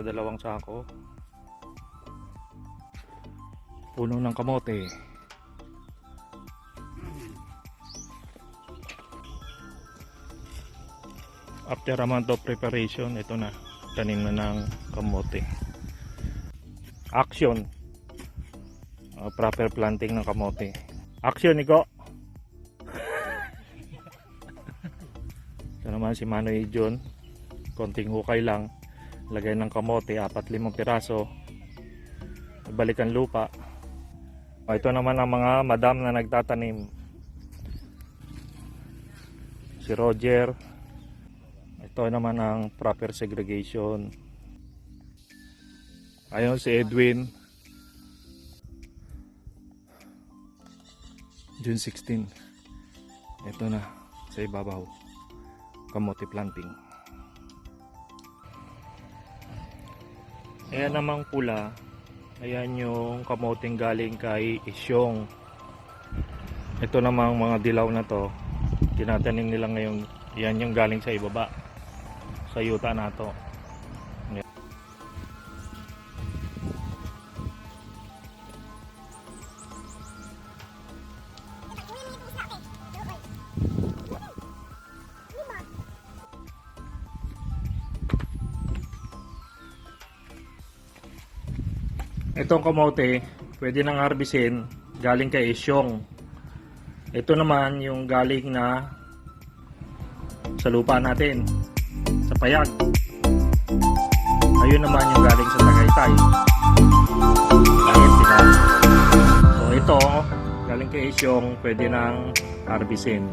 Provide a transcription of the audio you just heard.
dalawang sako. Puno ng kamote. After a month of preparation, ito na, tanim na ng kamote. Action. Proper planting ng kamote. Action, Nico. Ito naman si Manoy John. Konting hukay lang. Lagay ng kamote, 4-5 piraso. Balikan lupa. Ito naman ang mga madam na nagtatanim. Si Roger. Ito naman ang proper segregation. Ayun si Edwin. June 16. Ito na sa ibabaw. Kamote planting. Ayan namang pula. Ayan yung kamoting galing kay Isyong. Ito namang mga dilaw na to. Tinatanim nila ngayon. Yan yung galing sa ibaba. Sa yuta na to. Itong kamote, pwede nang harbisin, galing kay Isyong. Ito naman yung galing na sa lupa natin, sa payag. Ayun naman yung galing sa Tagaytay. So ito, galing kay Isyong, pwede nang harbisin.